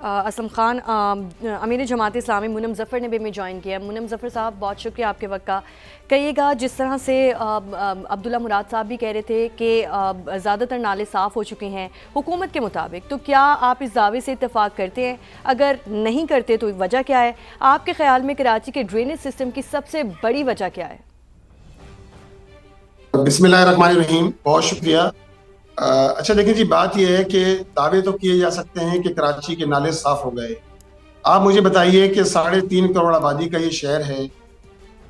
اسلم خان، امیر جماعت اسلامی منم ظفر نے بھی ہمیں جوائن کیا ہے۔ منم ظفر صاحب، بہت شکریہ آپ کے وقت کا۔ کہیے گا، جس طرح سے عبداللہ مراد صاحب بھی کہہ رہے تھے کہ زیادہ تر نالے صاف ہو چکے ہیں حکومت کے مطابق، تو کیا آپ اس دعوے سے اتفاق کرتے ہیں؟ اگر نہیں کرتے تو وجہ کیا ہے؟ آپ کے خیال میں کراچی کے ڈرینیج سسٹم کی سب سے بڑی وجہ کیا ہے؟ بسم اللہ الرحمن الرحیم، بہت شکریہ۔ اچھا دیکھیں جی، بات یہ ہے کہ دعوے تو کیے جا سکتے ہیں کہ کراچی کے نالے صاف ہو گئے۔ آپ مجھے بتائیے کہ 3.5 کروڑ آبادی کا یہ شہر ہے،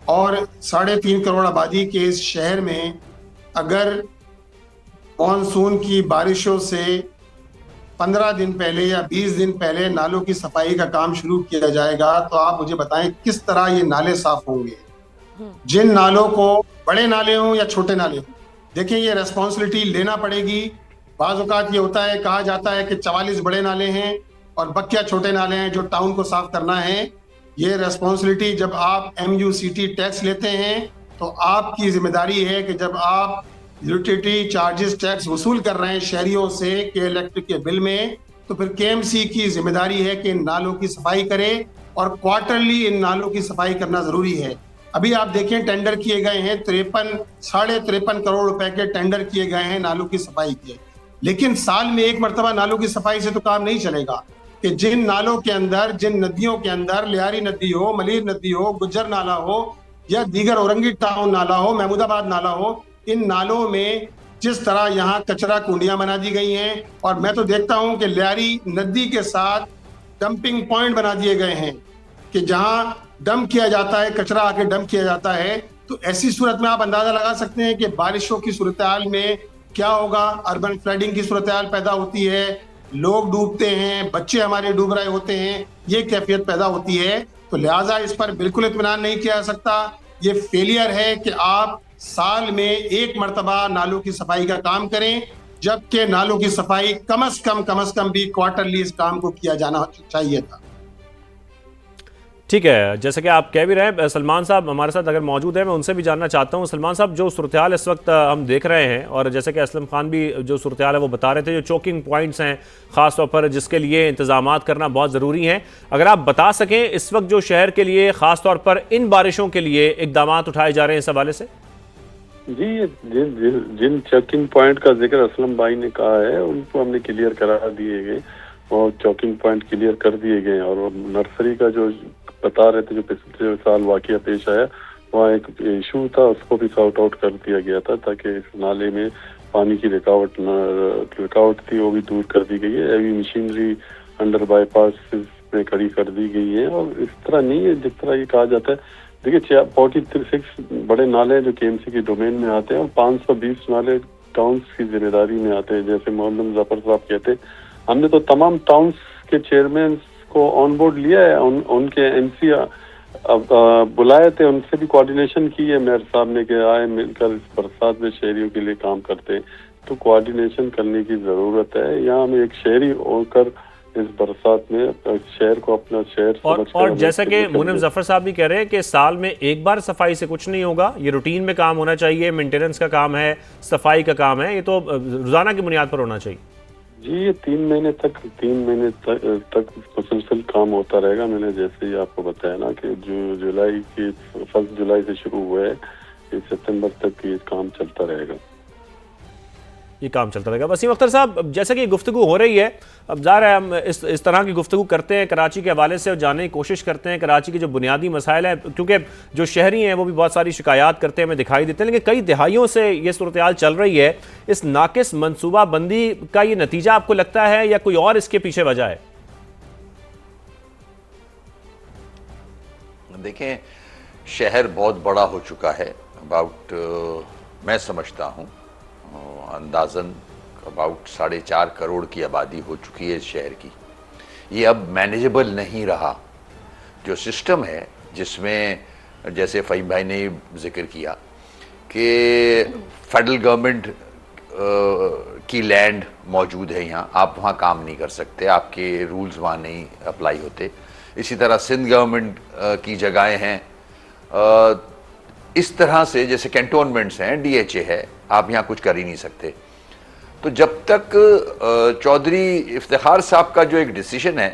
اور 3.5 کروڑ آبادی کے اس شہر میں اگر مانسون کی بارشوں سے 15 دن پہلے یا 20 دن پہلے نالوں کی صفائی کا کام شروع کیا جائے گا تو آپ مجھے بتائیں کس طرح یہ نالے صاف ہوں گے؟ جن نالوں کو، بڑے نالے ہوں یا چھوٹے نالے ہوں، دیکھیں یہ ریسپانسبلٹی لینا پڑے گی۔ بعض اوقات یہ ہوتا ہے، کہا جاتا ہے کہ 44 بڑے نالے ہیں اور بقیہ چھوٹے نالے ہیں جو ٹاؤن کو صاف کرنا ہے۔ یہ ریسپانسبلٹی جب آپ MUCT ٹیکس لیتے ہیں تو آپ کی ذمہ داری ہے کہ جب آپ یوٹیلیٹی چارجز ٹیکس وصول کر رہے ہیں شہریوں سے کہ الیکٹرک کے بل میں، تو پھر KMC کی ذمہ داری ہے کہ ان نالوں کی صفائی کرے، اور کوارٹرلی ان نالوں کی صفائی کرنا ضروری ہے۔ ابھی آپ دیکھیں ٹینڈر کیے گئے ہیں 53 کروڑ روپے کے ٹینڈر کیے گئے ہیں نالوں کی صفائی کے، لیکن سال میں ایک مرتبہ نالوں کی صفائی سے تو کام نہیں چلے گا کہ جن نالوں کے اندر، جن ندیوں کے اندر، لیاری ندی ہو، ملیر ندی ہو، گجر نالا ہو یا دیگر اورنگی ٹاؤن نالا ہو، محمود آباد نالا ہو، ان نالوں میں جس طرح یہاں کچرا کنڈیاں بنا دی گئی ہیں، اور میں تو دیکھتا ہوں کہ لیاری ندی کے ساتھ ڈمپنگ پوائنٹ بنا دیے گئے ہیں کہ جہاں ڈمپ کیا جاتا ہے، کچرا آ کے ڈمپ کیا جاتا ہے۔ تو ایسی صورت میں آپ اندازہ لگا سکتے ہیں کہ بارشوں کی صورتحال میں کیا ہوگا۔ اربن فلڈنگ کی صورتحال پیدا ہوتی ہے، لوگ ڈوبتے ہیں، بچے ہمارے ڈوب رہے ہوتے ہیں، یہ کیفیت پیدا ہوتی ہے۔ تو لہٰذا اس پر بالکل اطمینان نہیں کیا جا سکتا۔ یہ فیلئر ہے کہ آپ سال میں ایک مرتبہ نالوں کی صفائی کا کام کریں، جبکہ نالوں کی صفائی کم از کم بھی کوارٹرلی اس کام کو کیا جانا چاہیے تھا۔ ٹھیک ہے، جیسا کہ آپ کہہ بھی رہے ہیں، سلمان صاحب ہمارے ساتھ اگر موجود ہیں، میں ان سے بھی جاننا چاہتا ہوں۔ سلمان صاحب، جو صورتحال اس وقت ہم دیکھ رہے ہیں، اور جیسا کہ اسلم خان بھی جو صورتحال ہے وہ بتا رہے تھے، جو چوکنگ پوائنٹس ہیں خاص طور پر جس کے لیے انتظامات کرنا بہت ضروری ہیں، اگر آپ بتا سکیں اس وقت جو شہر کے لیے خاص طور پر ان بارشوں کے لیے اقدامات اٹھائے جا رہے ہیں اس حوالے سے؟ جی، جن چیکنگ پوائنٹ کا ذکر اسلم بھائی نے کہا ہے ان کو ہم نے کلیئر کرا دیے گئے، اور چوکنگ پوائنٹ کلیئر کر دیے گئے، اور نرسری کا جو بتا رہے تھے جو پچھلے سال واقعہ پیش آیا، وہاں ایک ایشو تھا، اس کو بھی سارٹ آؤٹ کر دیا گیا تھا تاکہ اس نالے میں پانی کی رکاوٹ تھی وہ بھی دور کر دی گئی ہے۔ ہیوی مشینری انڈر بائی پاس میں کھڑی کر دی گئی ہے، اور اس طرح نہیں ہے جس طرح یہ کہا جاتا ہے۔ دیکھیے 46 بڑے نالے جو KMC کے ڈومین میں آتے ہیں، اور 520 نالے ٹاؤنس کی ذمہ داری میں آتے ہیں۔ جیسے محمد ظفر صاحب کہتے ہیں، ہم نے تو تمام ٹاؤنس کے چیئرمین کو آن بورڈ لیا ہے، ان کے MC بلائے تھے، ان سے بھی کوارڈینیشن کی ہے میئر صاحب نے کہ آئے مل کر اس برسات میں شہریوں کے لیے کام کرتے ہیں۔ تو کوارڈینیشن کرنے کی ضرورت ہے۔ یہاں ہمیں ایک شہری ہو کر اس برسات میں شہر کو اپنا شہر سمجھ کر، اور جیسا کہ منم ظفر صاحب بھی کہہ رہے ہیں کہ سال میں ایک بار صفائی سے کچھ نہیں ہوگا، یہ روٹین میں کام ہونا چاہیے، مینٹیننس کا کام ہے، صفائی کا کام ہے، یہ تو روزانہ کی بنیاد پر ہونا چاہیے۔ جی، یہ 3 مہینے تک مسلسل کام ہوتا رہے گا۔ میں نے جیسے ہی آپ کو بتایا نا کہ جو جولائی کی 1 جولائی سے شروع ہوا ہے، یہ ستمبر تک یہ کام چلتا رہے گا۔ یہ کام چلتا رہے گا۔ وسیم اختر صاحب، جیسا کہ یہ گفتگو ہو رہی ہے، اب ظاہر ہے ہم اس طرح کی گفتگو کرتے ہیں کراچی کے حوالے سے، اور جاننے کی کوشش کرتے ہیں کراچی کے جو بنیادی مسائل ہیں، کیونکہ جو شہری ہیں وہ بھی بہت ساری شکایات کرتے ہیں، ہمیں دکھائی دیتے ہیں، لیکن کئی دہائیوں سے یہ صورتحال چل رہی ہے۔ اس ناقص منصوبہ بندی کا یہ نتیجہ آپ کو لگتا ہے یا کوئی اور اس کے پیچھے وجہ ہے؟ دیکھیں، شہر بہت بڑا ہو چکا ہے، میں سمجھتا ہوں اندازاً 4.5 کروڑ کی آبادی ہو چکی ہے اس شہر کی۔ یہ اب مینیجبل نہیں رہا۔ جو سسٹم ہے جس میں، جیسے فہیم بھائی نے ذکر کیا کہ فیڈرل گورنمنٹ کی لینڈ موجود ہے یہاں، آپ وہاں کام نہیں کر سکتے، آپ کے رولز وہاں نہیں اپلائی ہوتے۔ اسی طرح سندھ گورنمنٹ کی جگہیں ہیں، اس طرح سے جیسے کینٹونمنٹس ہیں، DHA ہے، آپ یہاں کچھ کر ہی نہیں سکتے۔ تو جب تک چودھری افتخار صاحب کا جو ایک ڈیسیشن ہے